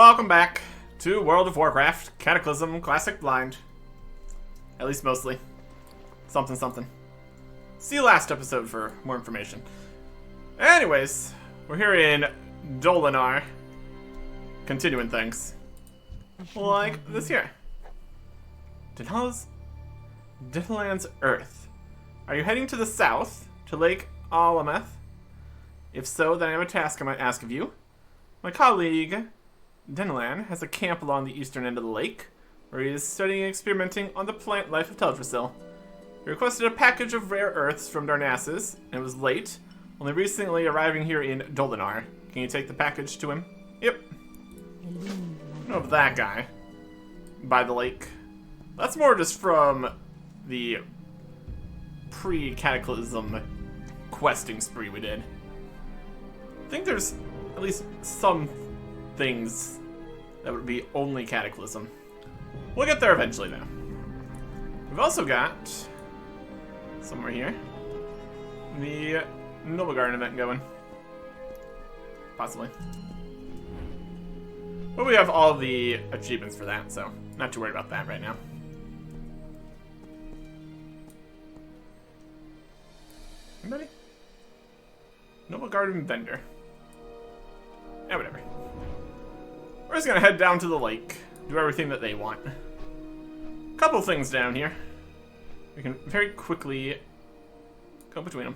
Welcome back to World of Warcraft, Cataclysm, Classic Blind. At least mostly. Something, something. See last episode for more information. Anyways, we're here in Dolinar. Continuing things. Like this here. Dinaland's Earth. Are you heading to the south, to Lake Alameth? If so, then I have a task I might ask of you. My colleague, Dinaland, has a camp along the eastern end of the lake, where he is studying and experimenting on the plant life of Teldrassil. He requested a package of rare earths from Darnassus, and it was late, only recently arriving here in Dolinar. Can you take the package to him? Yep. I know of that guy. By the lake. That's more just from the pre-Cataclysm questing spree we did. I think there's at least some things that would be only Cataclysm. We'll get there eventually, though. We've also got, somewhere here, the Noblegarden event going. Possibly. But we have all the achievements for that, so not too worried about that right now. Anybody? Noblegarden vendor. Yeah, whatever. We're just gonna head down to the lake, do everything that they want. Couple things down here. We can very quickly go between them.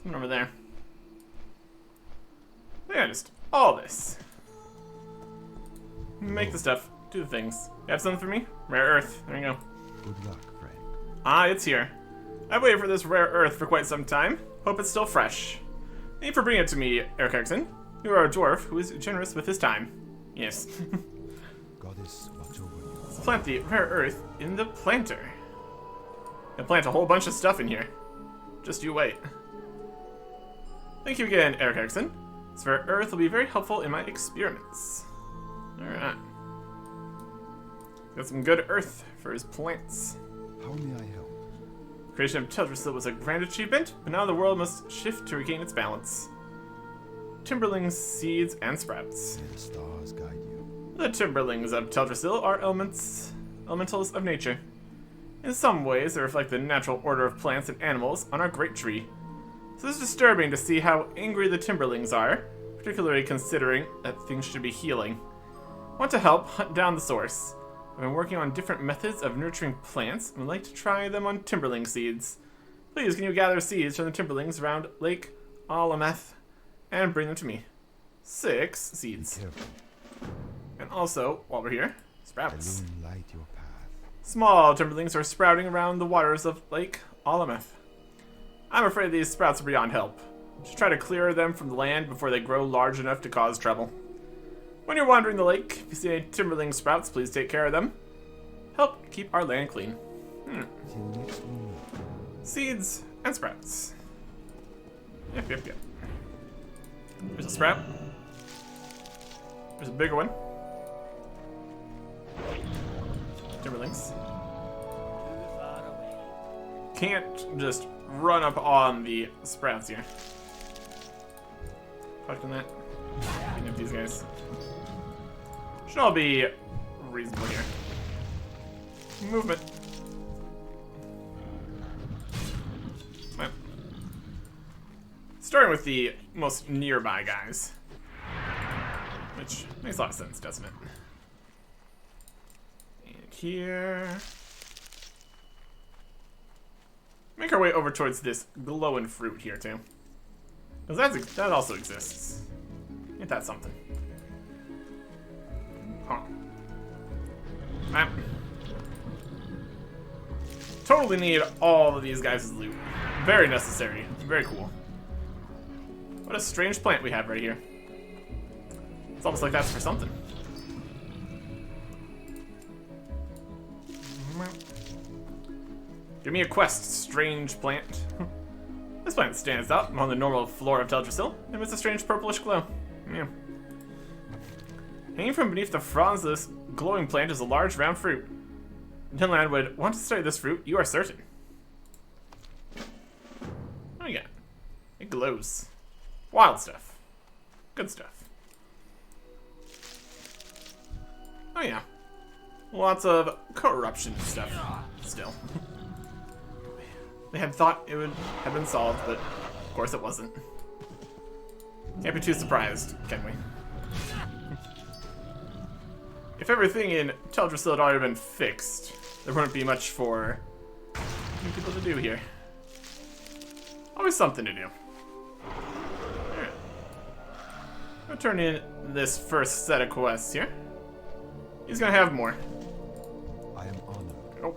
Something over there. Yeah, just all this. Make the stuff, do the things. You have something for me? Rare earth. There you go. Good luck, friend. Ah, it's here. I've waited for this rare earth for quite some time. Hope it's still fresh. Thank you for bringing it to me, Eric Erickson. You are a dwarf who is generous with his time. Yes. Goddess, watch over you. Let's plant the rare earth in the planter. And plant a whole bunch of stuff in here. Just you wait. Thank you again, Eric Erickson. This rare earth will be very helpful in my experiments. Alright. Got some good earth for his plants. How may I help? The creation of Teldrassil was a grand achievement, but now the world must shift to regain its balance. Timberlings, seeds, and sprouts. May the stars guide you. The Timberlings of Teldrassil are elementals of nature. In some ways, they reflect the natural order of plants and animals on our great tree. So it's disturbing to see how angry the Timberlings are, particularly considering that things should be healing. I want to help hunt down the source. I've been working on different methods of nurturing plants and would like to try them on Timberling seeds. Please, can you gather seeds from the Timberlings around Lake Alameth and bring them to me? 6 seeds. Be careful. And also, while we're here, sprouts. Illuminate your path. Small Timberlings are sprouting around the waters of Lake Alameth. I'm afraid these sprouts are beyond help. Just try to clear them from the land before they grow large enough to cause trouble. When you're wandering the lake, if you see any Timberling sprouts, please take care of them. Help keep our land clean. Till next moon. Seeds and sprouts. Yep. There's a sprout. There's a bigger one. Timberlings. Can't just run up on the sprouts here. Collecting that. Picking up these guys. Should all be reasonable here. Movement. Well, starting with the most nearby guys. Which makes a lot of sense, doesn't it? And here. Make our way over towards this glowing fruit here, too. Because that also exists. Ain't that something? Huh. Ah. Totally need all of these guys' loot. Very necessary. Very cool. What a strange plant we have right here. It's almost like that's for something. Give me a quest, strange plant. This plant stands up on the normal floor of Teldrassil, and emits a strange purplish glow. Yeah. Hanging from beneath the fronds of this glowing plant is a large round fruit. Dinaland would want to study this fruit, you are certain. What do we got? It glows. Wild stuff. Good stuff. Oh yeah. Lots of corruption stuff still. They had thought it would have been solved, but of course it wasn't. Can't be too surprised, can we? If everything in Teldrassil had already been fixed, there wouldn't be much for people to do here. Always something to do. Alright. I'll turn in this first set of quests here. He's gonna have more. I am honored. Oh.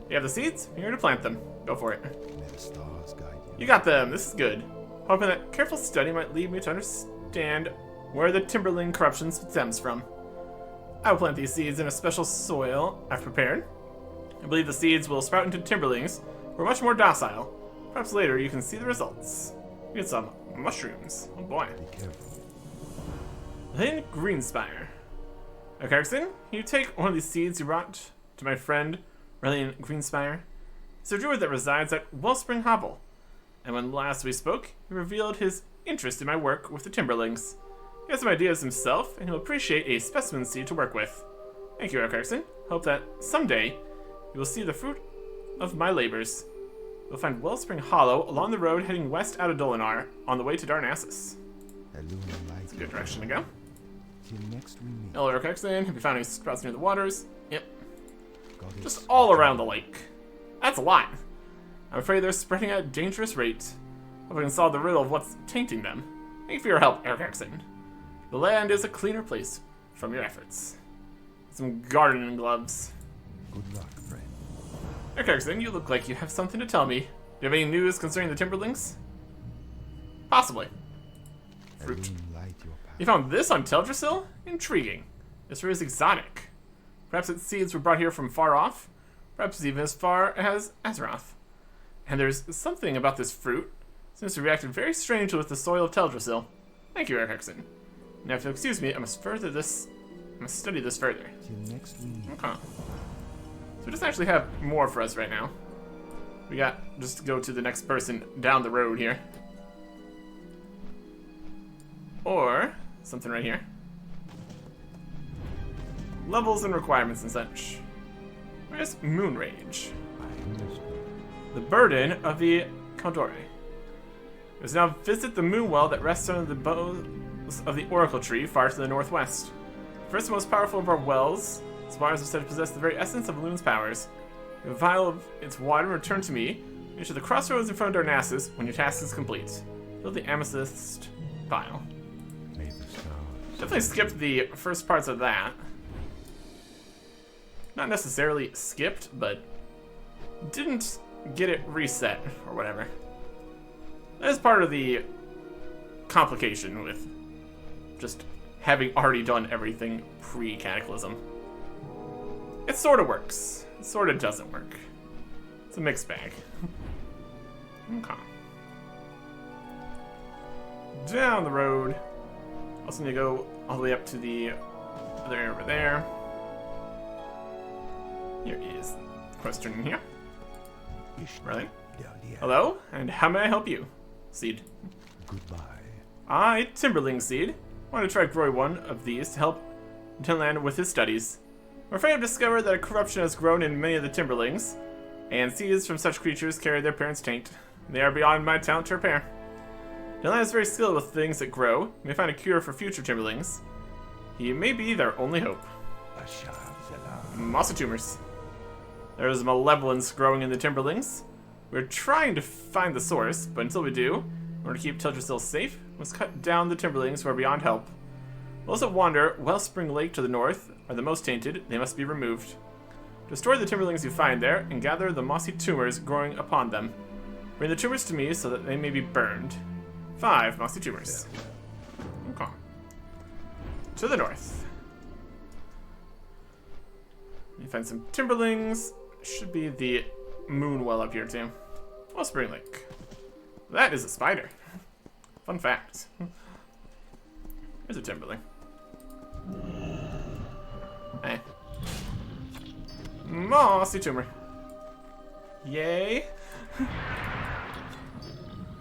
You have the seeds? You're here to plant them. Go for it. May the stars guide you. You got them. This is good. Hoping that careful study might lead me to understand where the Timberling corruption stems from. I will plant these seeds in a special soil I've prepared. I believe the seeds will sprout into Timberlings who are much more docile. Perhaps later you can see the results. We get some mushrooms. Oh boy. Be careful. Then Greenspire. Okay, Erickson, can you take one of these seeds you brought to my friend, Relian Greenspire? He's a druid that resides at Wellspring Hovel. And when last we spoke, he revealed his interest in my work with the Timberlings. He has some ideas himself, and he'll appreciate a specimen seed to work with. Thank you, Eric Erickson. Hope that someday you will see the fruit of my labors. You'll find Wellspring Hollow along the road heading west out of Dolinar on the way to Darnassus. It's a good direction to go. Till next we meet. Hello, Eric Erickson. Have you found any sprouts near the waters? Yep. Goddess Just all around the lake. That's a lot. I'm afraid they're spreading at a dangerous rate. Hope I can solve the riddle of what's tainting them. Thank you for your help, Eric Erickson. The land is a cleaner place from your efforts. Some gardening gloves. Good luck, friend. Eric Erickson, you look like you have something to tell me. Do you have any news concerning the Timberlings? Possibly. Fruit. Elune, light your path. You found this on Teldrassil? Intriguing. This fruit is exotic. Perhaps its seeds were brought here from far off. Perhaps even as far as Azeroth. And there's something about this fruit. It seems to react very strangely with the soil of Teldrassil. Thank you, Eric Erickson. Now, if you'll excuse me, I must study this further. Till next we meet. Okay. So it doesn't actually have more for us right now. We got just to go to the next person down the road here. Or something right here. Levels and requirements and such. Where's Moon Rage? I am listening. The burden of the Caldore. We must now visit the moon well that rests under the boughs of the Oracle Tree far to the northwest. The first and most powerful of our wells, spires are said to possess the very essence of Luna's powers. The vial of its water return to me. Reach the crossroads in front of Darnassus when your task is complete. Fill the amethyst vial. May the stars. Definitely skipped the first parts of that. Not necessarily skipped, but didn't get it reset or whatever. That is part of the complication with just having already done everything pre-Cataclysm. It sort of works. It sort of doesn't work. It's a mixed bag. Okay. Down the road. Also need to go all the way up to the other area over there. Here is the question in here. Really? Hello, and how may I help you? Seed. Goodbye. I, Timberling Seed, want to try growing one of these to help Tinland with his studies. I'm afraid I've discovered that a corruption has grown in many of the Timberlings, and seeds from such creatures carry their parents' taint. They are beyond my talent to repair. Tinland is very skilled with things that grow. He may find a cure for future Timberlings. He may be their only hope. Mossy tumors. There is malevolence growing in the Timberlings. We're trying to find the source, but until we do, in order to keep Teldrassil safe, we must cut down the Timberlings who are beyond help. Those that wander Wellspring Lake to the north are the most tainted. They must be removed. Destroy the Timberlings you find there, and gather the mossy tumors growing upon them. Bring the tumors to me so that they may be burned. 5 mossy tumors. Okay. To the north. You find some Timberlings. Should be the moon well up here too. Wellspring Lake. That is a spider. Fun fact. There's a Timberling. Hey. Mossy tumor. Yay.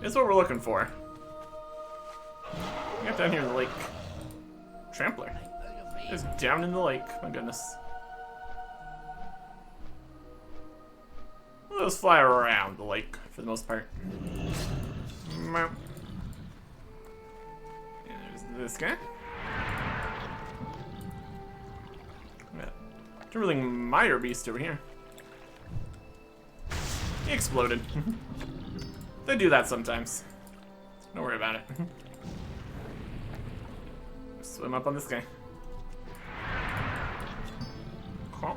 It's what we're looking for. We got down here in the lake. Trampler. It's down in the lake. My goodness. Those fly around the lake for the most part. And there's this guy. Dribbling Mire Beast over here. He exploded. They do that sometimes. Don't worry about it. Swim up on this guy. Cool.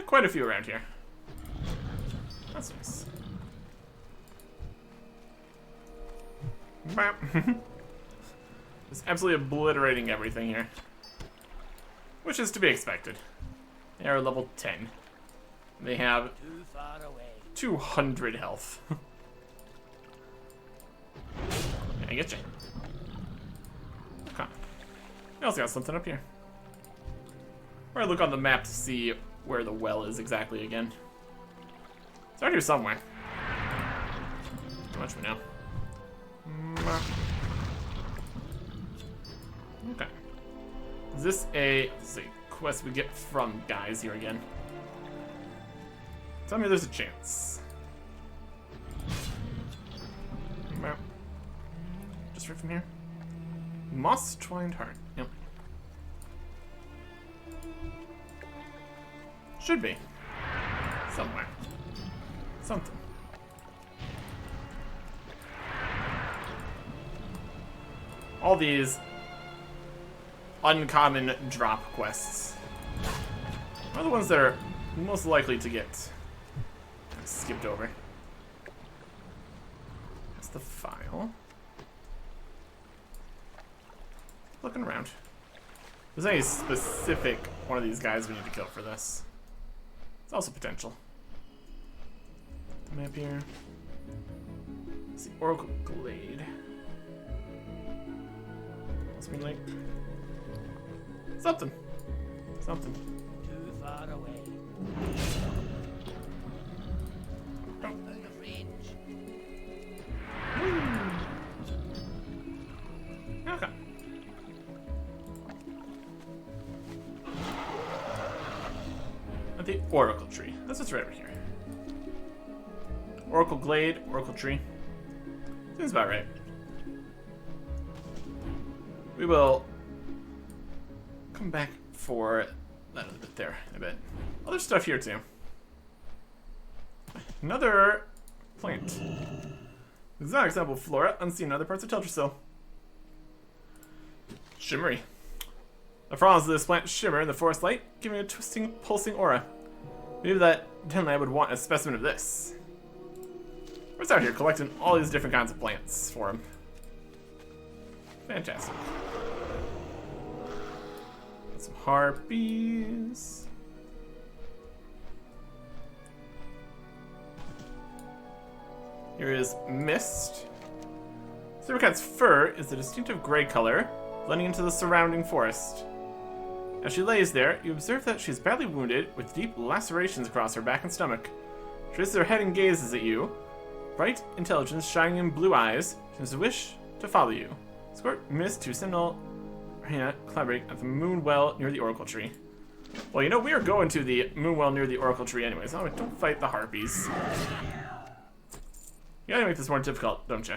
Quite a few around here. That's nice. Just absolutely obliterating everything here. Which is to be expected. They are level 10. They have 200 health. I get you. Okay. I also got something up here. Or I look on the map to see where the well is exactly again. It's right here somewhere. Too much for now. Okay. Is this a quest we get from guys here again? Tell me there's a chance. Just right from here. Moss Twined Heart. Yep. Should be. Somewhere. Something. All these uncommon drop quests are the ones that are most likely to get skipped over. That's the file. Looking around. If there's any specific one of these guys we need to kill for this. It's also potential. The map here. Let's see, Oracle Glade. Must be like something. Something. Too far away. Oh. Out of range. Okay. At the Oracle Tree. This is right over here. Oracle Glade, Oracle Tree. Seems about right. We will come back for that other bit there in a bit. Other stuff here too. Another plant. Exotic sample flora, unseen in other parts of Teldrassil. Shimmery. The fronds of this plant shimmer in the forest light, giving a twisting, pulsing aura. Maybe that Denland would want a specimen of this. We're just out here collecting all these different kinds of plants for him. Fantastic. Got some harpies. Here is Mist. Silvercat's fur is a distinctive gray color, blending into the surrounding forest. As she lays there, you observe that she is badly wounded, with deep lacerations across her back and stomach. She raises her head and gazes at you. Bright intelligence shining in blue eyes, seems to wish to follow you. Escort Mist to Sentinel Hannah collaborate at the moon well near the Oracle Tree. Well, you know, we are going to the moon well near the Oracle Tree anyway, so don't fight the harpies. You gotta make this more difficult, don't you?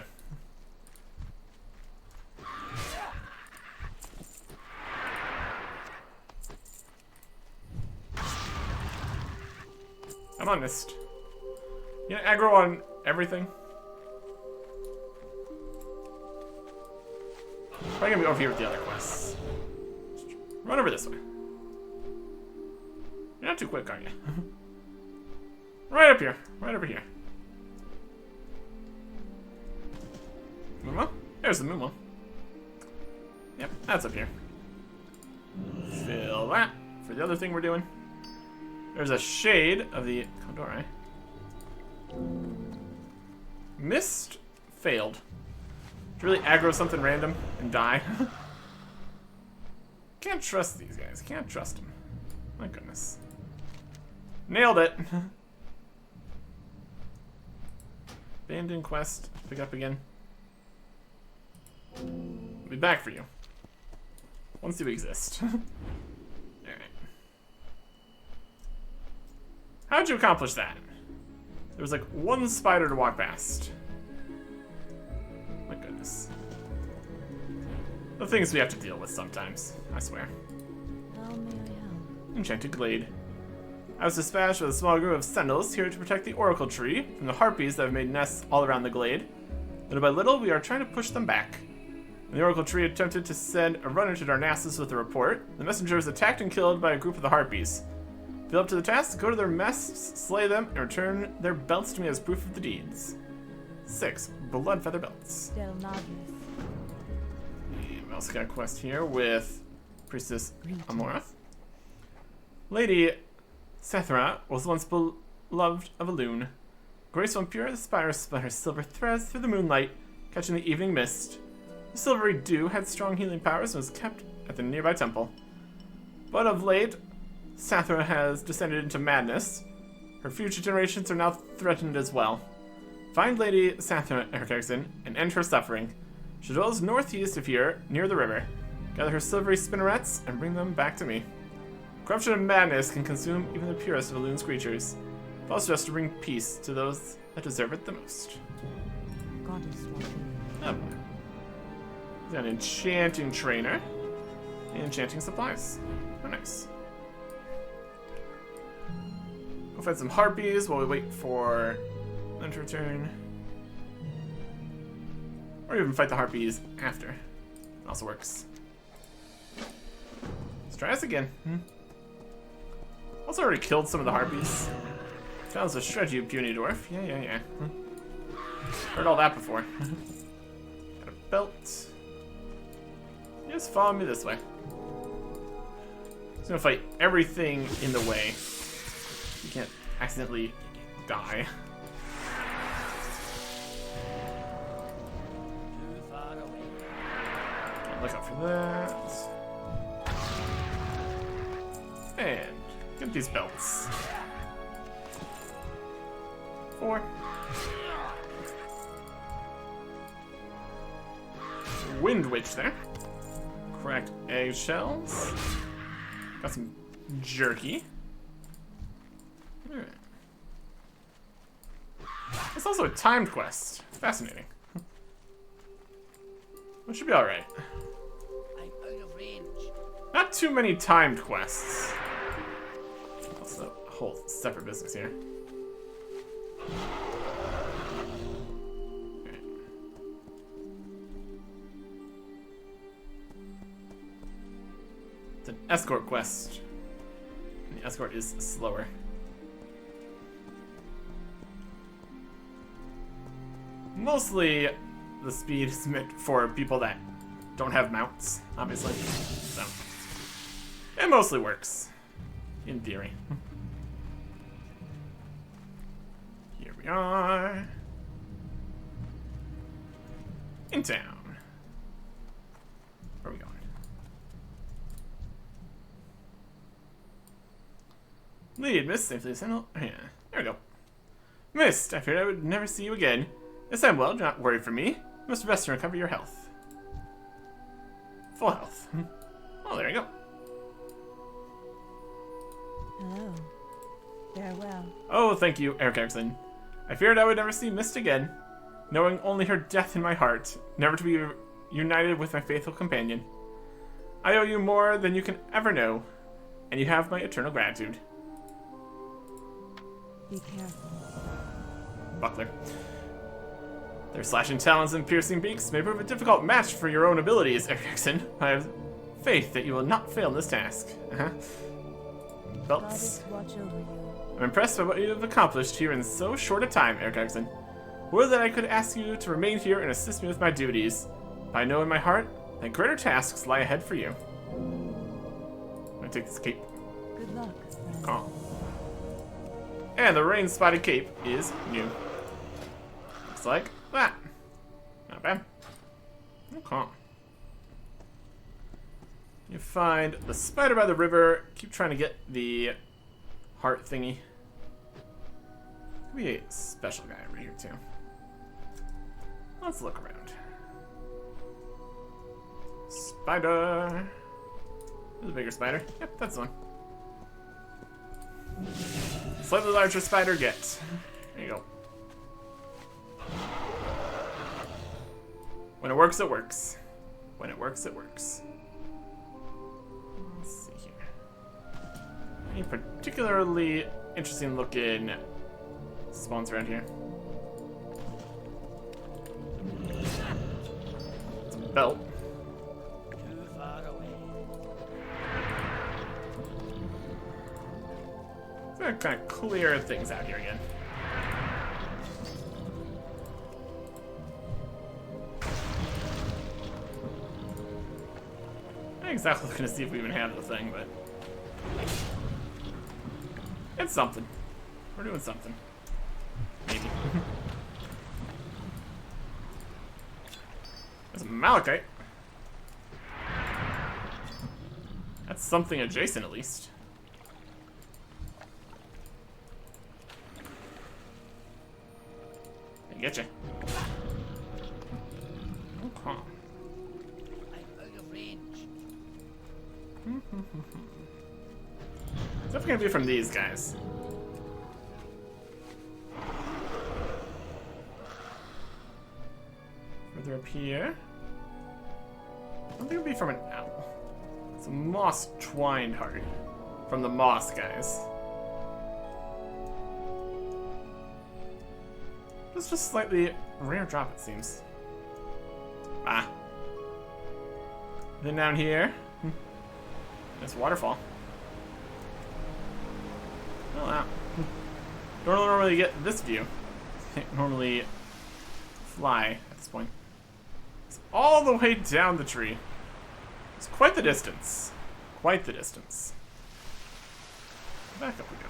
I'm on Mist. You gonna aggro on everything? Probably gonna be over here with the other quests. Run over this way. You're not too quick, are you? Right up here. Right over here. Moonwell? There's the Moonwell. Yep, that's up here. Fill that for the other thing we're doing. There's a shade of the Condori. Mist failed. To really aggro something random and die. Can't trust these guys. Can't trust them. My goodness. Nailed it. Abandoned quest. Pick up again. be back for you. Once you exist. Alright. How'd you accomplish that? There was like one spider to walk past. My goodness. The things we have to deal with sometimes, I swear. How may I help? Enchanted Glade. I was dispatched with a small group of sentinels here to protect the Oracle Tree from the harpies that have made nests all around the glade. Little by little, we are trying to push them back. When the Oracle Tree attempted to send a runner to Darnassus with a report, the messenger was attacked and killed by a group of the harpies. If you're up to the task, go to their nests, slay them, and return their belts to me as proof of the deeds. 6. Blood Feather Belts. Teldrassil. We also got a quest here with Priestess Amorath. Lady Sathra was once beloved of a loon. Graceful and pure, the spire spun her silver threads through the moonlight, catching the evening mist. The silvery dew had strong healing powers and was kept at the nearby temple. But of late, Sathra has descended into madness. Her future generations are now threatened as well. Find Lady Sathra Erkegson and end her suffering. She dwells northeast of here, near the river. Gather her silvery spinnerets and bring them back to me. Corruption and madness can consume even the purest of a loon's creatures. Falls just to bring peace to those that deserve it the most. Goddess watching. Oh boy. He's got an enchanting trainer and enchanting supplies. Oh, nice. Go find some harpies while we wait for them to return. Or even fight the harpies after. It also works. Let's try this again. Also already killed some of the harpies. Sounds a shred, you puny dwarf. Yeah. Heard all that before. Got a belt. You just follow me this way. Just gonna fight everything in the way. You can't accidentally die. Too far away. Look out for that. And get these belts. 4. Wind Witch there. Cracked eggshells. Got some jerky. Alright. It's also a timed quest. Fascinating. It should be alright. I'm out of range. Not too many timed quests. Also a whole separate business here. Alright. It's an escort quest. And the escort is slower. Mostly the speed is meant for people that don't have mounts, obviously. So it mostly works. In theory. Here we are. In town. Where are we going? Lead, Miss, safely assemble. Yeah, there we go. Mist, I feared I would never see you again. Yes, I'm well, do not worry for me. You must rest and recover your health. Full health. Oh, there you go. Hello. Farewell. Oh, thank you, Eric Erickson. I feared I would never see Mist again, knowing only her death in my heart, never to be united with my faithful companion. I owe you more than you can ever know, and you have my eternal gratitude. Be careful. Buckler. Their slashing talons and piercing beaks may prove a difficult match for your own abilities, Erickson. I have faith that you will not fail in this task. Belts. Goddess watch over you. I'm impressed by what you have accomplished here in so short a time, Eric Erickson. Would that I could ask you to remain here and assist me with my duties. I know in my heart that greater tasks lie ahead for you. I'm gonna take this cape. Good luck, friend. Oh. And the rain-spotted cape is new. Looks like that. Not bad. Okay. You find the spider by the river. Keep trying to get the heart thingy. Could be a special guy over here too. Let's look around. Spider. There's a bigger spider. Yep, that's the one. Slightly larger spider, get. There you go. When it works, it works. When it works, it works. Let's see here. Any particularly interesting looking spawns around here? It's a belt. Too far away. It's gonna kind of clear things out here again. Not exactly looking to see if we even have the thing, but it's something. We're doing something. Maybe. There's a malachite. That's something adjacent, at least. I get you. Okay. I'm out of range. It's definitely gonna be from these guys. Further up here. I don't think it'll be from an owl. It's a moss twined heart. From the moss guys. It's just slightly rare drop, it seems. Ah. Then down here, there's a waterfall. Oh wow. Don't normally get this view. Can't normally fly at this point. It's all the way down the tree. It's quite the distance. Quite the distance. Back up we go.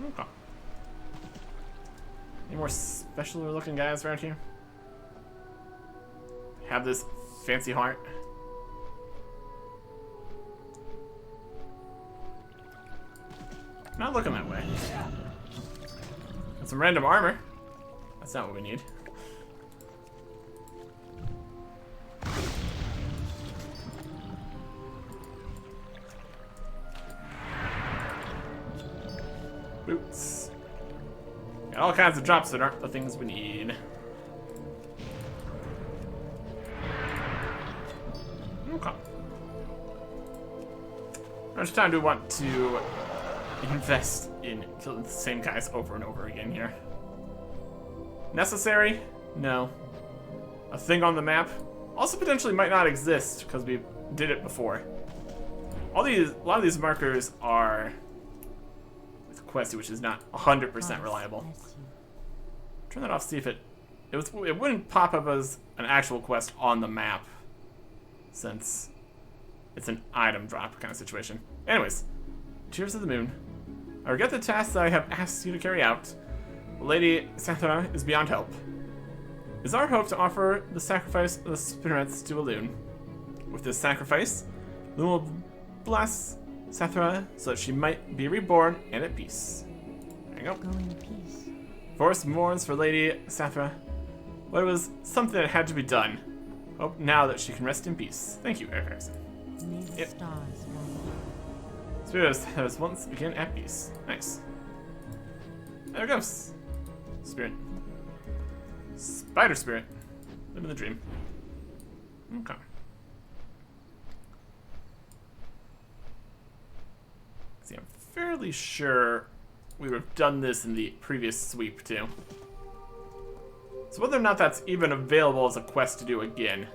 Okay. Any more special looking guys around here? Have this fancy heart. Not looking that way. Got some random armor. That's not what we need. Boots. Got all kinds of drops that aren't the things we need. Okay. How much time do we want to invest in killing the same guys over and over again here? Necessary? No. A thing on the map? Also potentially might not exist because we did it before. A lot of these markers are with Questy, which is not 100% reliable. Turn that off, see if it wouldn't pop up as an actual quest on the map, since it's an item drop kind of situation. Anyways, Tears of the Moon. I regret the task that I have asked you to carry out. Lady Sathra is beyond help. It is our hope to offer the sacrifice of the spirits to Elune. With this sacrifice, Elune will bless Sathra so that she might be reborn and at peace. There you go. Go in peace. Forest mourns for Lady Sathra, but it was something that had to be done. Hope now that she can rest in peace. Thank you, Eric Harrison. May the Yep. stars follow. Spirits that was once again at peace. Nice. There it goes. Spirit. Spider spirit. Live in the dream. Okay. See, I'm fairly sure we would have done this in the previous sweep too. So whether or not that's even available as a quest to do again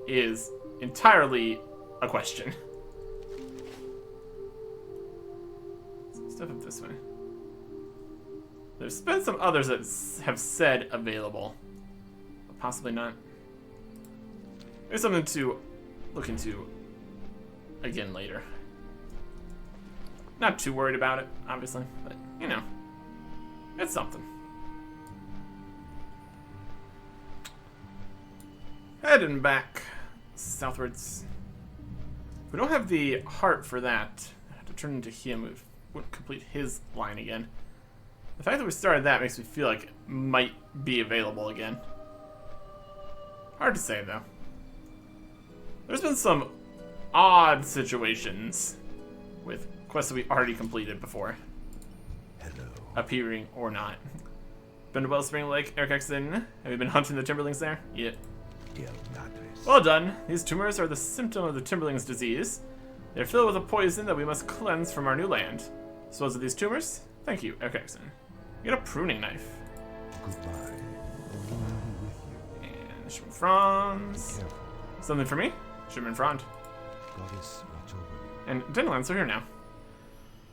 is entirely a question. Step up this way. There's been some others that have said available, but possibly not. There's something to look into again later. Not too worried about it, obviously, but you know, it's something. Heading back southwards. If we don't have the heart for that, I have to turn into him. We wouldn't complete his line again. The fact that we started that makes me feel like it might be available again. Hard to say, though. There's been some odd situations with quests that we already completed before. Hello. Appearing or not. Been to Wellspring Lake, Erkexen. Have you been hunting the Timberlings there? Yeah. Teldrassil. Well done. These tumors are the symptom of the Timberling's disease. They're filled with a poison that we must cleanse from our new land. Dispose of these tumors? Thank you, Erkexen. You get a pruning knife. Goodbye. Alone with you. And Shimon Franz. Careful. Something for me? Shimon Frond. Goddess, watch over you. And Denlands are here now.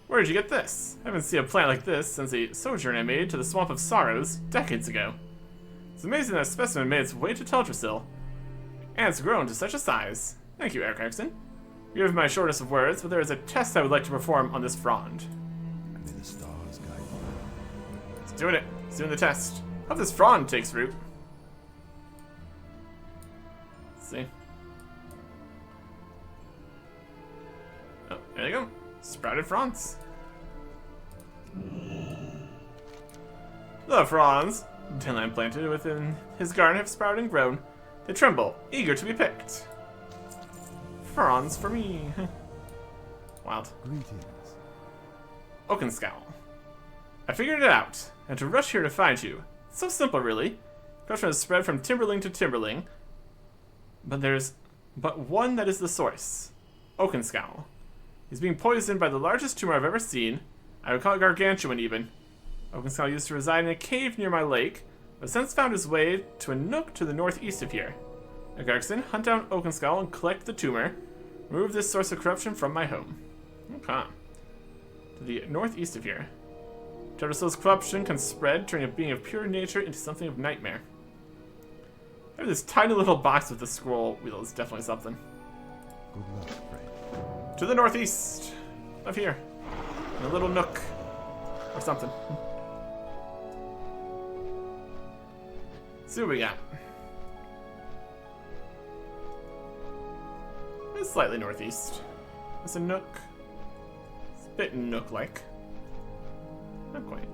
Where did you get this? I haven't seen a plant like this since a sojourn I made to the Swamp of Sorrows decades ago. It's amazing that a specimen made its way to Teldrassil, and it's grown to such a size. Thank you, Eric Erickson. You have my shortest of words, but there is a test I would like to perform on this frond. May the stars guide you. Let's do it. Let's do the test. Hope this frond takes root. Let's see. Oh, there you go. Sprouted fronds. The fronds Tinland planted within his garden have sprouted and grown. They tremble, eager to be picked. Fronds for me. Wild. Greetings. Oakenscowl. I figured it out, and to rush here to find you. It's so simple, really. Corruption has spread from Timberling to Timberling, but there's but one that is the source. Oakenscowl. He's being poisoned by the largest tumor I've ever seen. I would call it gargantuan, even. Oakenscowl used to reside in a cave near my lake, but has since found his way to a nook to the northeast of here. Garrison, hunt down Oakenscowl and collect the tumor. Remove this source of corruption from my home. Okay. To the northeast of here. Teldrassil's corruption can spread, turning a being of pure nature into something of nightmare. This tiny little box with the scroll wheel is definitely something. Good luck, friend. To the northeast of here. In a little nook. Or something. See what we got. It's slightly northeast. It's a nook. It's a bit nook-like. Not quite.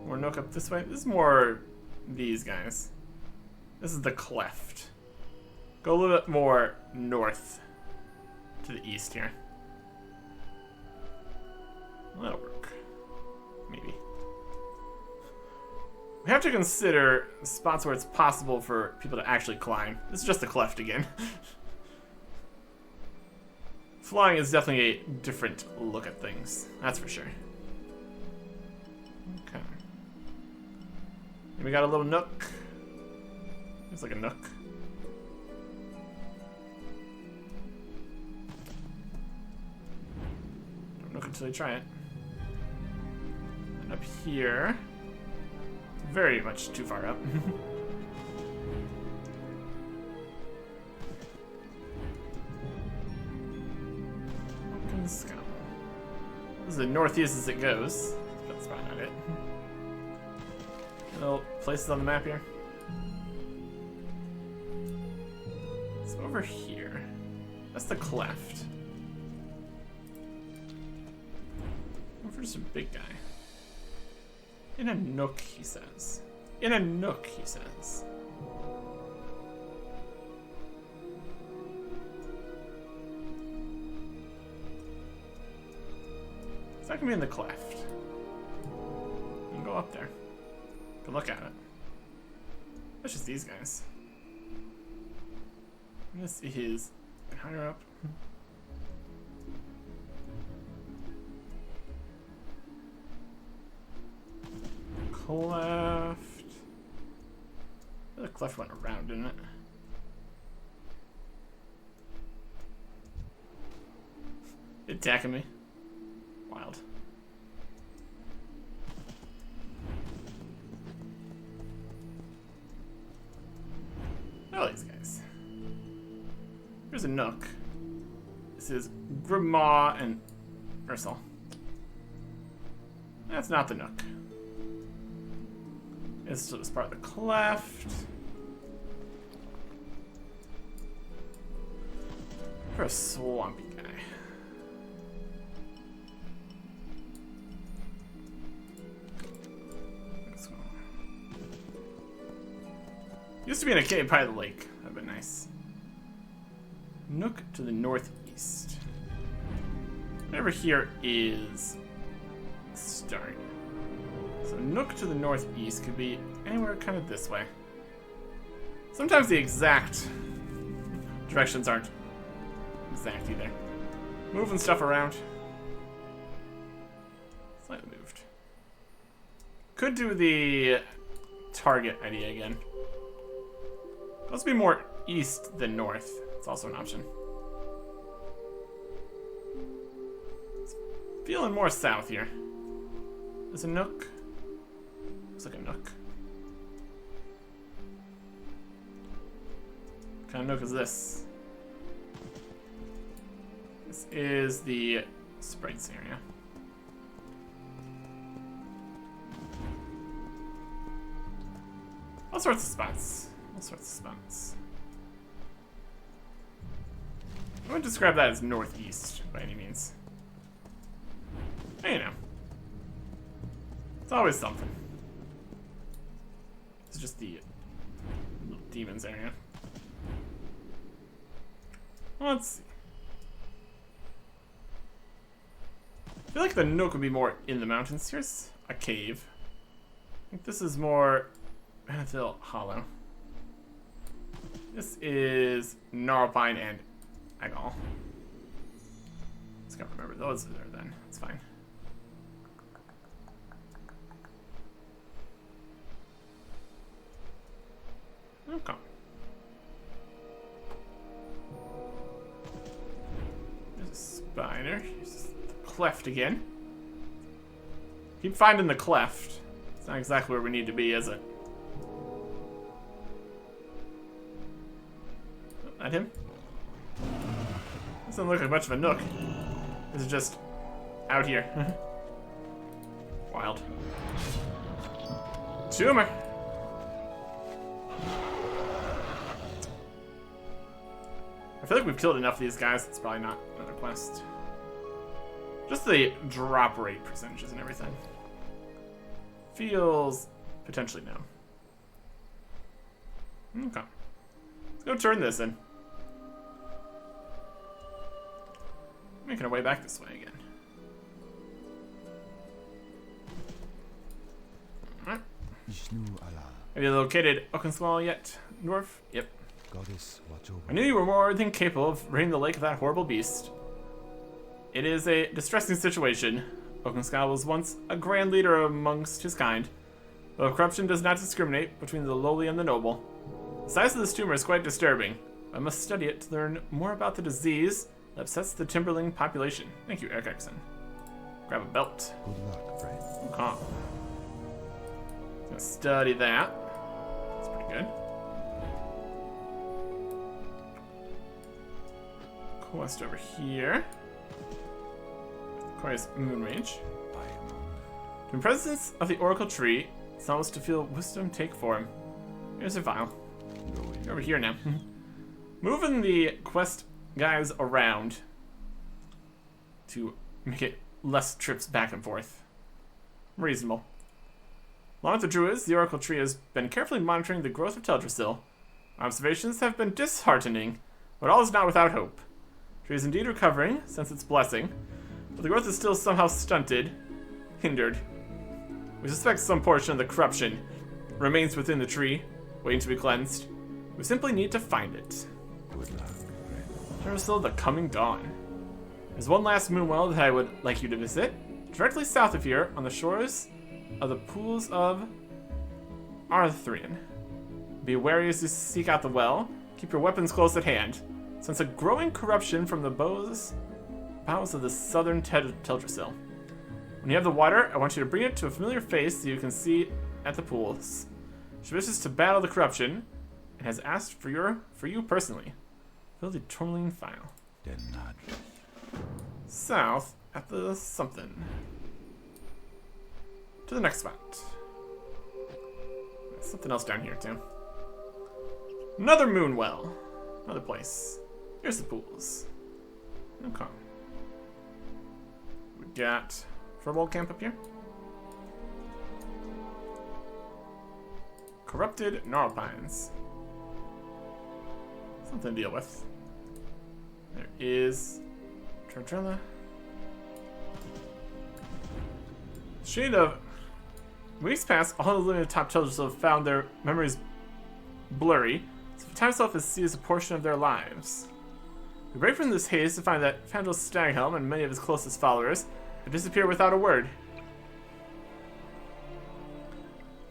More nook up this way. This is more these guys. This is the cleft. Go a little bit more north to the east here. That'll work. Maybe. We have to consider spots where it's possible for people to actually climb. This is just the cleft again. Flying is definitely a different look at things. That's for sure. Okay. And we got a little nook. It's like a nook. Don't nook until you try it. And up here. Very much too far up. Let's go. This is the northeast as it goes. That's probably not it. Little places on the map here. It's over here. That's the cleft. Over just a big guy. In a nook, he says. In a nook, he says. It's not gonna be in the cleft. You can go up there. Good look at it. That's just these guys. This is higher up. Cleft. The cleft went around, didn't it? It attacking me. Wild. Oh, these guys. Here's a nook. This is Grimoire and Ursel. That's not the nook. This is part of the cleft. For a swampy guy. Used to be in a cave by the lake. That'd been nice. Nook to the northeast. Over here is start. So Nook to the northeast could be anywhere kind of this way. Sometimes the exact directions aren't exact either. Moving stuff around. Slightly moved. Could do the target idea again. Let's be more east than north. It's also an option. Feeling more south here. There's a nook. Looks like a nook. What kind of nook is this? This is the sprites area. All sorts of spots. All sorts of spots. I wouldn't describe that as northeast by any means. But, you know. It's always something. It's just the little demons area. Let's see. I feel like the nook would be more in the mountains. Here's a cave. I think this is more Benethil Hollow. This is Gnarlpine and Agal. Just gotta remember those are there then. It's fine. Okay. There's a spider. Here's the cleft again. Keep finding the cleft. It's not exactly where we need to be, is it? That him? Doesn't look like much of a nook. This is just out here. Wild. Tumor. I feel like we've killed enough of these guys. It's probably not another quest. Just the drop rate percentages and everything. Feels potentially no. Okay. Let's go turn this in. Making our way back this way again. Alright. Have you located Oakenswall yet, Dwarf? Yep. Goddess, watch over. I knew you were more than capable of ridding the lake of that horrible beast. It is a distressing situation. Oakenswall was once a grand leader amongst his kind, though corruption does not discriminate between the lowly and the noble. The size of this tumor is quite disturbing. I must study it to learn more about the disease that upsets the timberling population. Thank you, Eric Erickson. Grab a belt. Good luck, friend. Okay. Gonna study that. That's pretty good. Quest over here. Requires Moon Range. In presence of the Oracle Tree, it's almost to feel wisdom take form. Here's a vial. You're over here now. Moving the quest guys around to make it less trips back and forth. Reasonable. Along with the Druids, the Oracle Tree has been carefully monitoring the growth of Teldrassil. Observations have been disheartening, but all is not without hope. The tree is indeed recovering since its blessing, but the growth is still somehow stunted, hindered. We suspect some portion of the corruption remains within the tree, waiting to be cleansed. We simply need to find it. Good luck. Teldrassil, the coming dawn. There's one last moonwell that I would like you to visit, directly south of here, on the shores of the pools of Arthurian. Be wary as you seek out the well. Keep your weapons close at hand. Sense a growing corruption from the boughs of the southern Teldrassil. When you have the water, I want you to bring it to a familiar face so you can see at the pools. She wishes to battle the corruption and has asked for you personally. Fill the tourmaline file. South at the something. To the next spot. There's something else down here too. Another moon well. Another place. Here's the pools. Okay. We got Furbolg camp up here. Corrupted Gnarlpines. Something to deal with. There is Teldrassil. Shade of weeks past, all the living atop Teldrassil have found their memories blurry, so time itself has seized a portion of their lives. We break from this haze to find that Fandral Staghelm and many of his closest followers have disappeared without a word.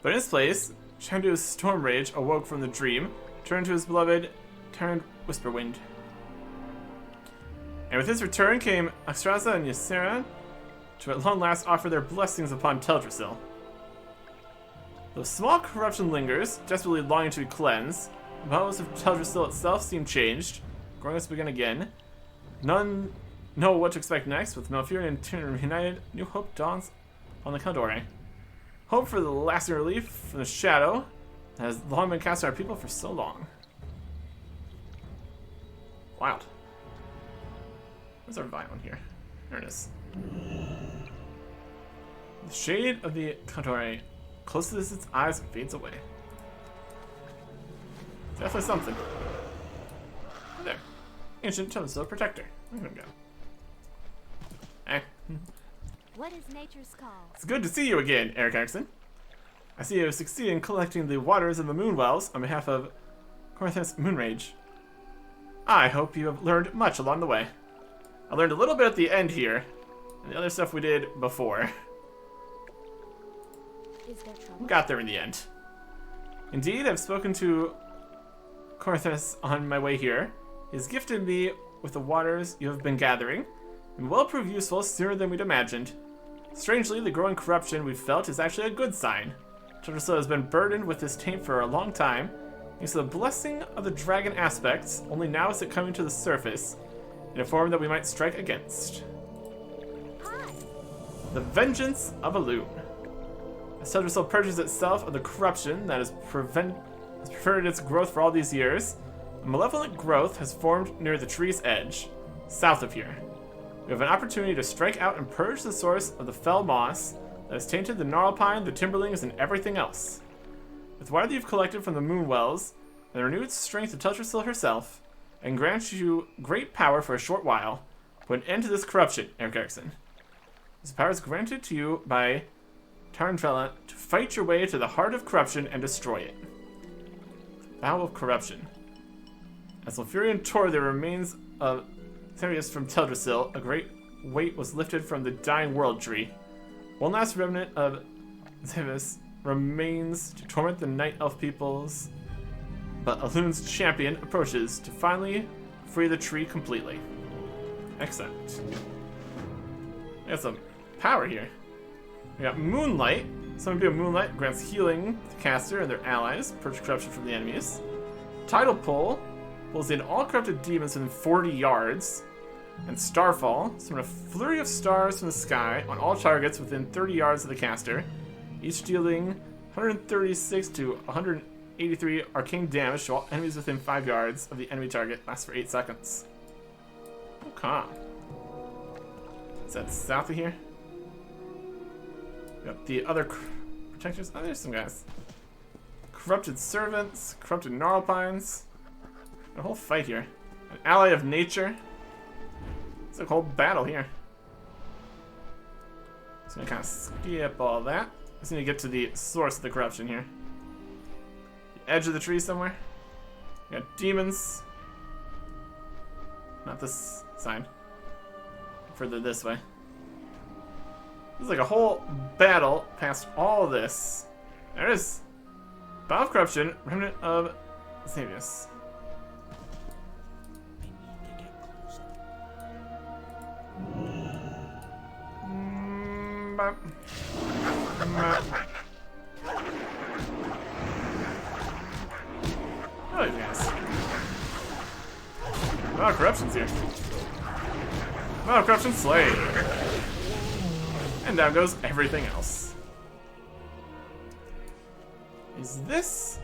But in his place, Chandu's Storm Rage awoke from the dream, turned to his beloved Tyrant Whisperwind. And with his return came Axtraza and Ysera to at long last offer their blessings upon Teldrassil. Though small corruption lingers, desperately longing to be cleansed, the bowels of Teldrassil itself seem changed, growing us begin again. None know what to expect next, with Malfurion and Tyrion reunited, new hope dawns on the Caldore. Hope for the lasting relief from the shadow that has long been cast on our people for so long. Wild. Where's our Violin here? There it is. The shade of the Caldore closes its eyes and fades away. Definitely something. There. Ancient Teldrassil Protector. I'm gonna go. Hey. What is nature's call? It's good to see you again, Eric Erickson. I see you have succeeded in collecting the waters of the moon wells on behalf of Corthus Moonrage. I hope you have learned much along the way. I learned a little bit at the end here, and the other stuff we did before. Is there trouble? We got there in the end. Indeed, I've spoken to Corthus on my way here. He has gifted me with the waters you have been gathering, and will prove useful sooner than we'd imagined. Strangely, the growing corruption we've felt is actually a good sign. Teldrassil has been burdened with this taint for a long time, thanks to the blessing of the dragon aspects. Only now is it coming to the surface, in a form that we might strike against. Hi. The vengeance of a loon. As Teldrassil purges itself of the corruption that has prevented its growth for all these years, a malevolent growth has formed near the tree's edge, south of here. We have an opportunity to strike out and purge the source of the fell moss that has tainted the gnarlpine, the timberlings, and everything else. With what you've collected from the moon wells, and the renewed strength of Teldrassil herself, and grant you great power for a short while, put an end to this corruption, Eric Erickson. This power is granted to you by Tarnfella to fight your way to the heart of corruption and destroy it. Vow of corruption. As Malfurion tore the remains of Therius from Teldrassil, a great weight was lifted from the dying world tree. One last remnant of Zevis remains to torment the night elf peoples, but a loon's champion approaches to finally free the tree completely. Excellent. We got some power here. We got Moonlight. Summon Beam of Moonlight grants healing to the caster and their allies, purge corruption from the enemies. Tidal Pull pulls in all corrupted demons within 40 yards. And Starfall, summon a flurry of stars from the sky on all targets within 30 yards of the caster, each dealing 136 to 183 arcane damage to all enemies within 5 yards of the enemy target. Lasts for 8 seconds. Okay. Is that south of here? We got the other protectors. Oh, there's some guys. Corrupted servants, corrupted gnarlpines. A whole fight here. An ally of nature. It's a whole battle here. Just gonna kind of skip all that. Just need to get to the source of the corruption here. The edge of the tree somewhere. We got demons. Not this side. Further this way. This is like a whole battle past all of this. There it is. Bow of Corruption, Remnant of Xavius. Oh, yes. Bow of Corruption's here. Bow of Corruption slain. And down goes everything else. Is this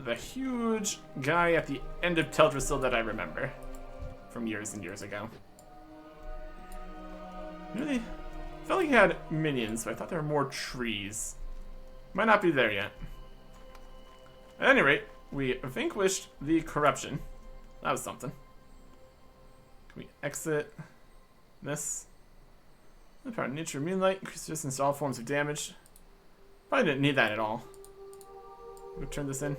the huge guy at the end of Teldrassil that I remember from years and years ago? Really felt like he had minions, but I thought there were more trees. Might not be there yet. At any rate, we vanquished the corruption. That was something. Can we exit this? The power of nature moonlight, increase resistance to all forms of damage. Probably didn't need that at all. We'll turn this in.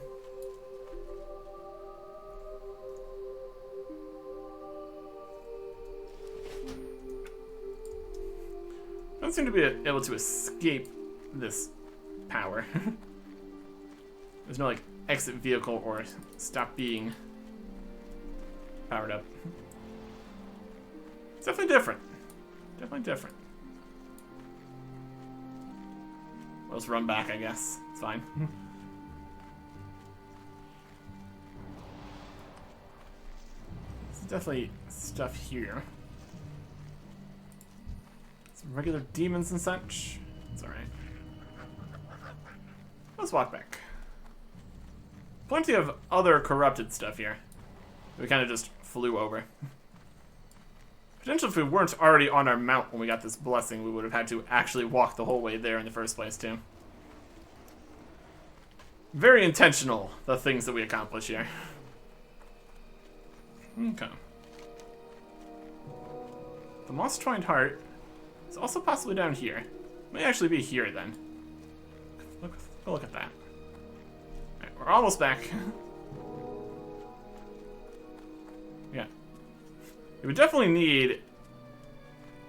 Don't seem to be able to escape this power. There's no like exit vehicle or stop being powered up. It's definitely different. Definitely different. Let's run back, I guess. It's fine. There's definitely stuff here. Some regular demons and such. It's alright. Let's walk back. Plenty of other corrupted stuff here. We kind of just flew over. Potentially, if we weren't already on our mount when we got this blessing, we would have had to actually walk the whole way there in the first place, too. Very intentional, the things that we accomplish here. Okay. The moss-twined heart is also possibly down here. It may actually be here, then. Look at that. Alright, we're almost back. Yeah. We would definitely need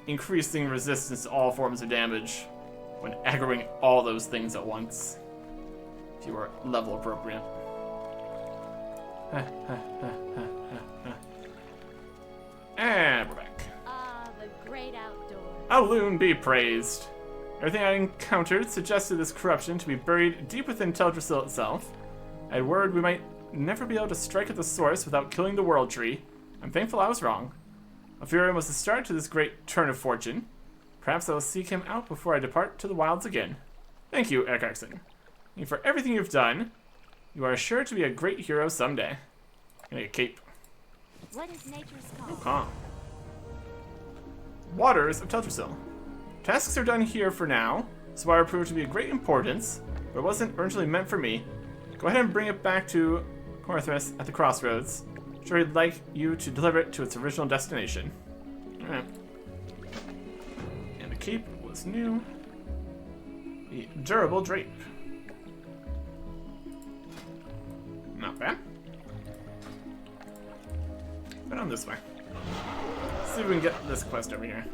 increasing resistance to all forms of damage when aggroing all those things at once. If you were level appropriate. And we're back. Ah, the great outdoors. Alun be praised. Everything I encountered suggested this corruption to be buried deep within Teldrassil itself. I had worried we might never be able to strike at the source without killing the World Tree. I'm thankful I was wrong. Alfurion was the start to this great turn of fortune. Perhaps I will seek him out before I depart to the wilds again. Thank you, Erkarkson. And for everything you've done, you are sure to be a great hero someday. Gonna get a cape. What is nature's call? Oh, calm. Waters of Teldrassil. Tasks are done here for now. Swire proved to be of great importance, but it wasn't originally meant for me. Go ahead and bring it back to Corthris at the crossroads. I'm sure he'd like you to deliver it to its original destination. Alright. And the cape was new. The durable drape. Not bad. But on this way. Let's see if we can get this quest over here.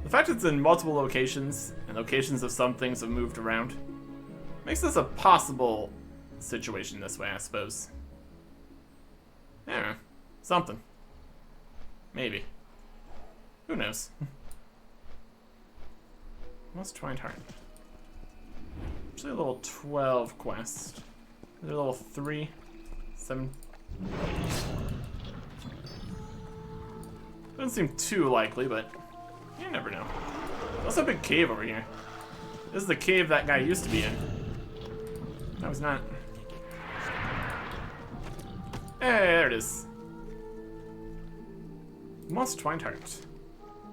The fact it's in multiple locations, and locations of some things have moved around, makes this a possible situation this way, I suppose. I don't know. Something. Maybe. Who knows? Most twined heart. Actually a little 12 quest. A little 3, 7. Doesn't seem too likely, but you never know. There's also a big cave over here. This is the cave that guy used to be in. That was not. Hey, there it is. Moss twined heart.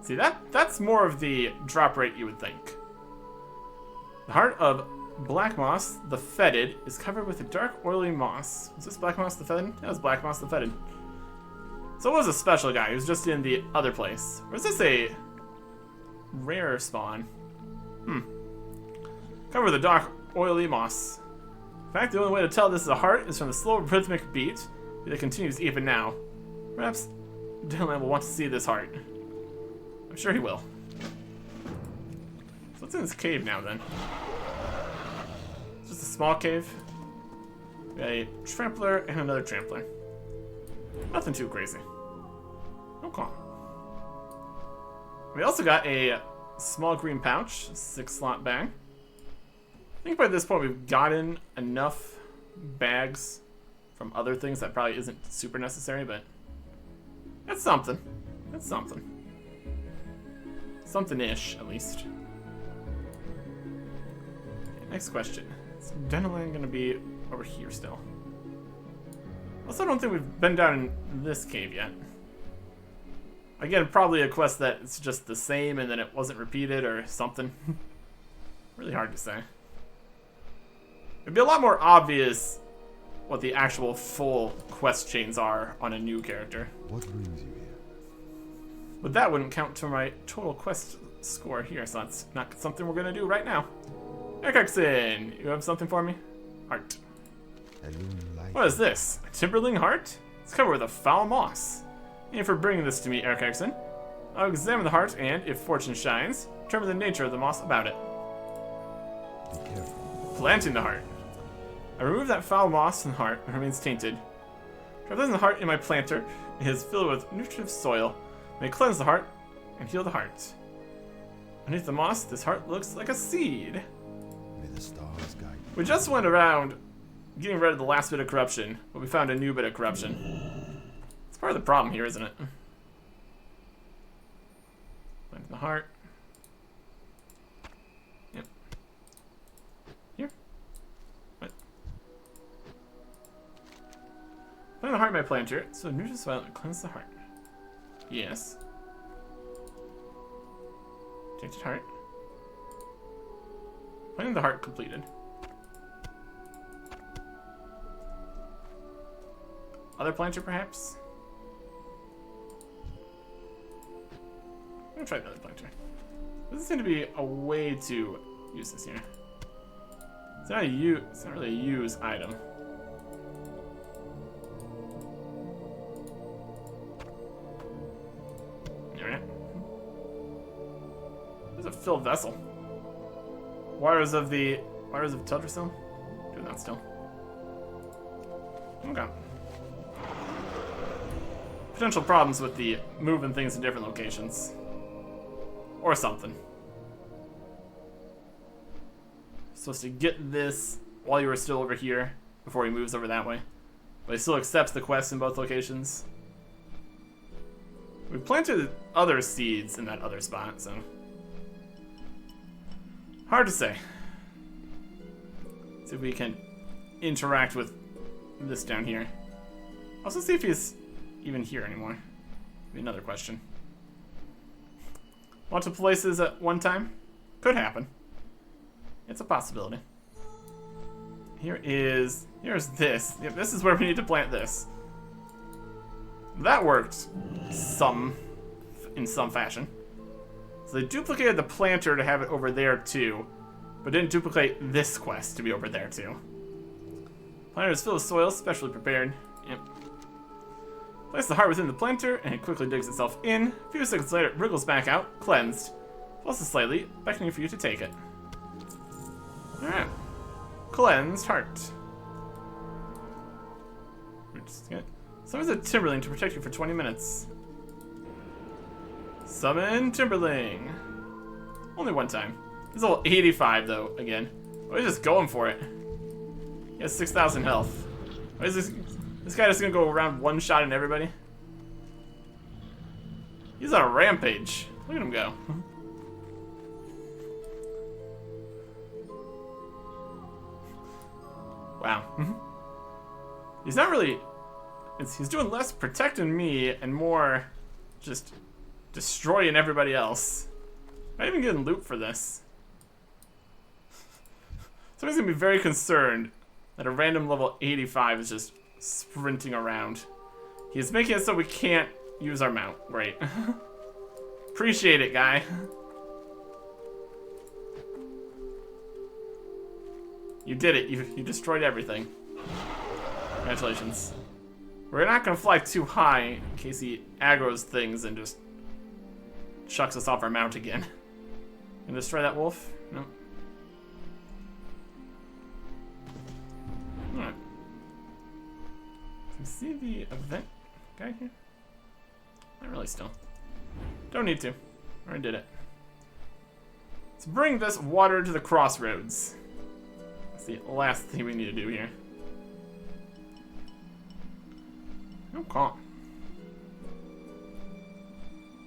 See, that's more of the drop rate you would think. The heart of black moss, the fetid, is covered with a dark, oily moss. Was this black moss the fetid? That was black moss the fetid. So it was a special guy. He was just in the other place. Or is this a rare spawn? Covered with a dark, oily moss. In fact, the only way to tell this is a heart is from the slow rhythmic beat that continues even now. Perhaps Dylan will want to see this heart. I'm sure he will. So what's in this cave now, then? It's just a small cave. We got a trampler and another trampler. Nothing too crazy. Okay. We also got a small green pouch, 6-slot bag. I think by this point we've gotten enough bags from other things that probably isn't super necessary, but that's something. That's something. Something-ish, at least. Okay, next question. Is Denland gonna be over here still? Also, I don't think we've been down in this cave yet. Again, probably a quest that's just the same and then it wasn't repeated or something. Really hard to say. It'd be a lot more obvious what the actual full quest chains are on a new character. What brings you here? But that wouldn't count to my total quest score here, so that's not something we're gonna do right now. Cataclysm, you have something for me? Heart. A new light. What is this? A Timberling heart? It's covered with a foul moss. Thank you for bringing this to me, Eric Erickson. I'll examine the heart and, if fortune shines, determine the nature of the moss about it. Be careful. Planting the heart. I remove that foul moss from the heart and remains tainted. Traversing the heart in my planter, it is filled with nutritive soil. May cleanse the heart and heal the heart. Underneath the moss, this heart looks like a seed. May the stars guide you. We just went around getting rid of the last bit of corruption, but we found a new bit of corruption. It's part of the problem here, isn't it? Planting the heart. Yep. Here. What? Planting the heart in my planter, so nutritive soil and cleanse the heart. Yes. Tainted heart. Planting the heart completed. Other planter, perhaps? I'm gonna try another planter. Doesn't seem to be a way to use this here. It's not really a use item. Alright. There's a filled vessel. Waters of Teldrassil? Doing that still. Okay. Potential problems with the moving things in different locations. Or something. Supposed to get this while you were still over here before he moves over that way. But he still accepts the quest in both locations. We planted other seeds in that other spot, so hard to say. See if we can interact with this down here. Also see if he's even here anymore. Be another question. Multiple places at one time? Could happen. It's a possibility. Here's this. Yep, this is where we need to plant this. That worked in some fashion. So they duplicated the planter to have it over there too, but didn't duplicate this quest to be over there too. Planter is filled with soil, specially prepared. Yep. Place the heart within the planter, and it quickly digs itself in. A few seconds later, it wriggles back out, cleansed. Pulses slightly, beckoning for you to take it. Alright. Cleansed heart. Summons a Timberling to protect you for 20 minutes. Summon Timberling. Only one time. He's level 85 though, again. Oh, he's just going for it. He has 6,000 health. Oh, is this guy just gonna go around one-shotting everybody? He's on a rampage. Look at him go. Wow. He's not really... He's doing less protecting me and more just destroying everybody else. I'm not even getting loot for this. Somebody's gonna be very concerned that a random level 85 is just sprinting around. He's making it so we can't use our mount. Great. Appreciate it, guy. You did it. You destroyed everything. Congratulations. We're not gonna fly too high in case he aggroes things and just chucks us off our mount again. Gonna destroy that wolf? No. Alright. Can you see the event guy here? Not really still. Don't need to. Already did it. Let's bring this water to the crossroads. That's the last thing we need to do here. Okay.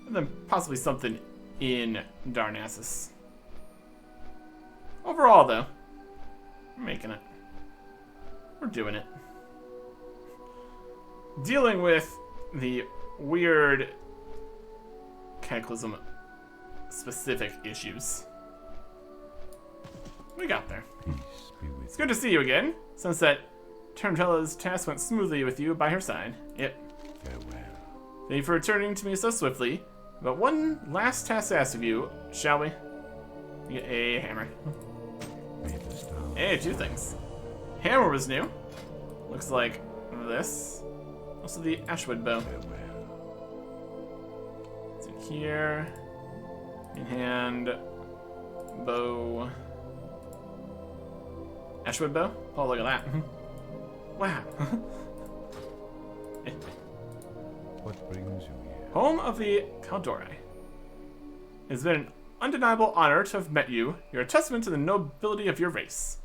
And then possibly something in Darnassus. Overall, though, we're making it. We're doing it. Dealing with the weird Cataclysm specific issues. We got there. Peace be with It's good to see you again. Sunset Teldrassil's task went smoothly with you by her side. Yep. Farewell. Thank you for returning to me so swiftly. But one last task asked of you, shall we? You get a hammer. May the stars Hey, two things. Hammer was new. Looks like this. Also the Ashwood bow. farewell. It's in here. In hand. Bow. Ashwood bow? Oh, look at that. Wow. What brings you here? Home of the Caldori. It has been an undeniable honor to have met you. You're a testament to the nobility of your race.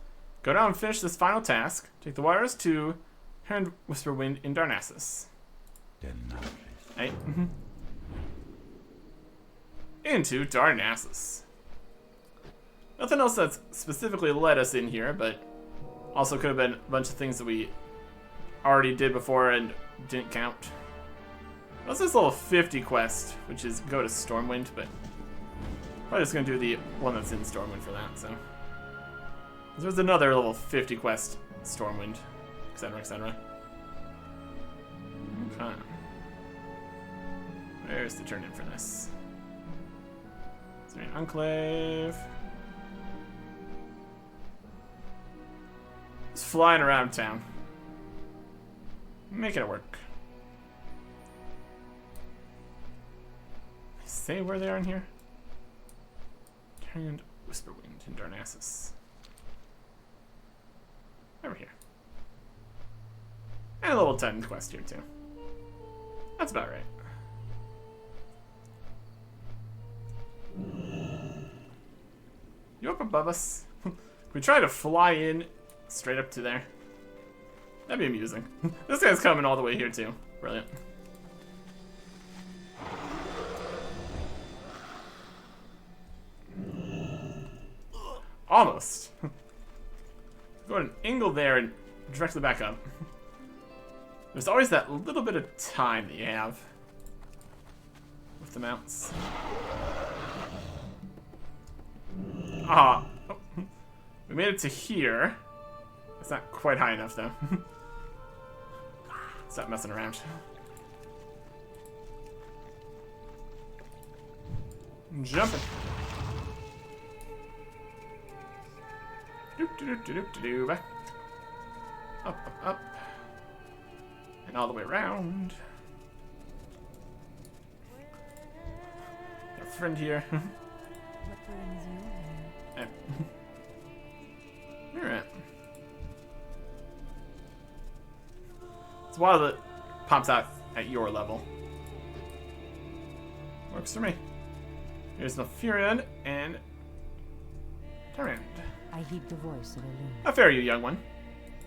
Go down and finish this final task. Take the wires to Heron Whisperwind in Darnassus. Denali. Right? Into Darnassus. Nothing else that's specifically led us in here, but also could have been a bunch of things that we already did before and didn't count. What's this level 50 quest, which is go to Stormwind, but probably just gonna do the one that's in Stormwind for that, so. There's another level 50 quest, Stormwind, etc., etc. Okay. Where's the turn in for this? Is there an Enclave? Just flying around town. Making it work. Say where they are in here? Turned Whisperwind in Darnassus. Over here. And a level 10 quest here too. That's about right. You up above us? Can we try to fly in straight up to there? That'd be amusing. This guy's coming all the way here too. Brilliant. Almost. Go ahead and angle there and directly back up. There's always that little bit of time that you have with the mounts. Ah, oh. We made it to here. It's not quite high enough though. Stop messing around. Jumping. Doop doop doop doop doop. Back. Up, up, up. And all the way around. Our friend here. What brings you here? Alright. It's wild that it pops out at your level. Works for me. Here's Nalfurion and Tyrant. I heed the voice of Elune. How fare you, young one?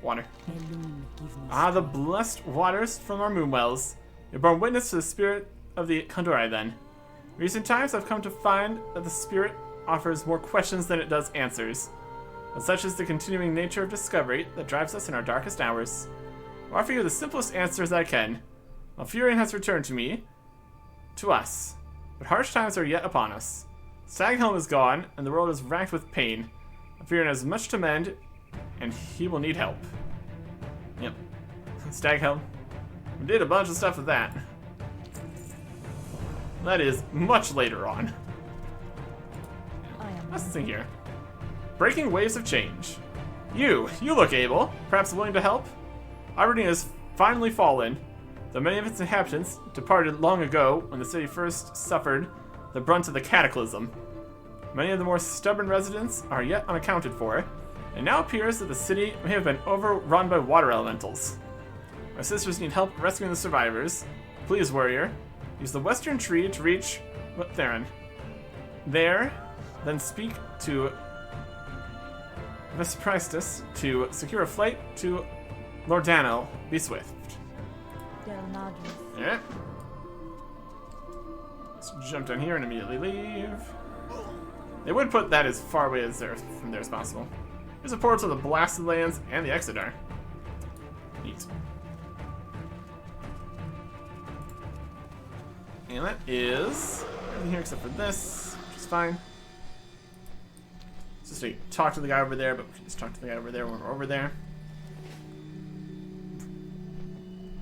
Water. Elune, give me Ah, the strength. blessed waters from our moon wells. You're born witness to the spirit of the Caldori, then. In recent times, I've come to find that the spirit offers more questions than it does answers. And such is the continuing nature of discovery that drives us in our darkest hours. I'll offer you the simplest answers I can. Malfurion has returned to us. But harsh times are yet upon us. Staghelm is gone, and the world is racked with pain. Malfurion has much to mend, and he will need help. Yep. Staghelm. We did a bunch of stuff with that. That is much later on. I am What's this thing here? Breaking waves of change. You look able, perhaps willing to help? Aberdeen has finally fallen, though many of its inhabitants departed long ago when the city first suffered the brunt of the Cataclysm. Many of the more stubborn residents are yet unaccounted for, and now appears that the city may have been overrun by water elementals. Our sisters need help rescuing the survivors. Please, warrior, use the western tree to reach Theron. There, then speak to Vespriestus to secure a flight to Lordano. Be swift. Del Nadris. Alright. Let's jump down here and immediately leave. They would put that as far away as from there as possible. Here's a portal to the Blasted Lands and the Exodar. Neat. And that is everything here except for this, which is fine. It's just to talk to the guy over there, but we can just talk to the guy over there when we're over there.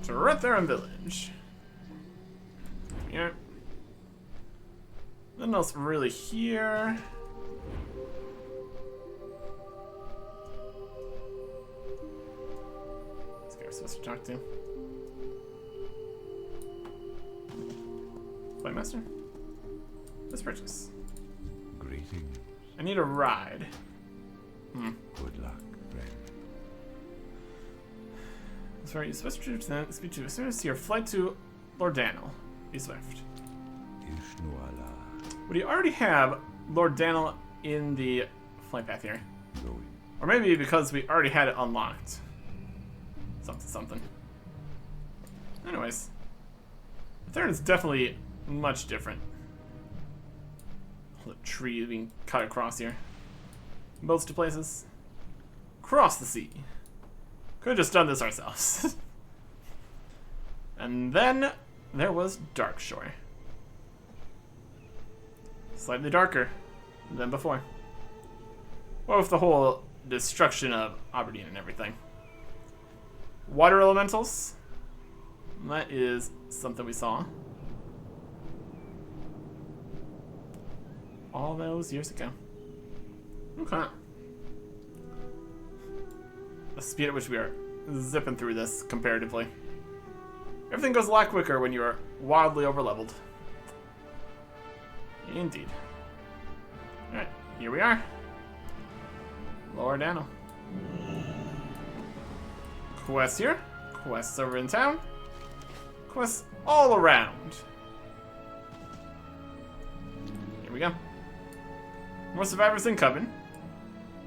So we're right there in village. Yeah. Nothing else really here. This guy we're supposed to talk to. Playmaster? Let's purchase. Greetings. I need a ride. Good luck, friend. Sorry, you're supposed to speak to as soon as your flight to Lord Daniel. Be swift. Ishnuala. Would you already have Lord Daniel in the flight path here? Going. Or maybe because we already had it unlocked. Something. Anyways. The third is definitely much different. All the trees being cut across here. Boats to places. Cross the sea. Could have just done this ourselves. And then there was Darkshore. Slightly darker than before. What with the whole destruction of Aberdeen and everything. Water elementals. That is something we saw. All those years ago. Okay. The speed at which we are zipping through this comparatively. Everything goes a lot quicker when you are wildly overleveled. Indeed. Alright, here we are. Lord Daniel. Quests here. Quests over in town. Quests all around. Here we go. More survivors incoming.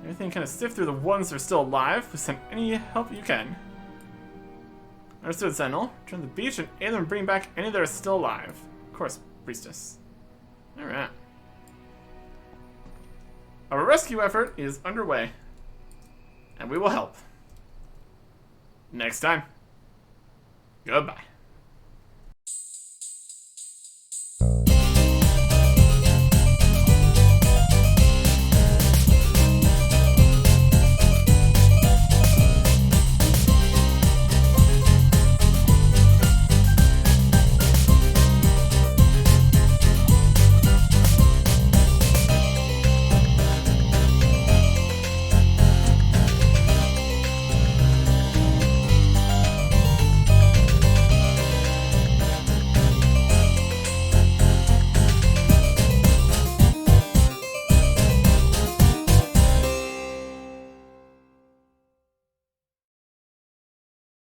Everything kind of sift through the ones that are still alive. Please send any help you can. Understood, Sentinel. Return to the beach and aid them in bringing back any that are still alive. Of course, Priestess. Alright. Our rescue effort is underway. And we will help. Next time. Goodbye.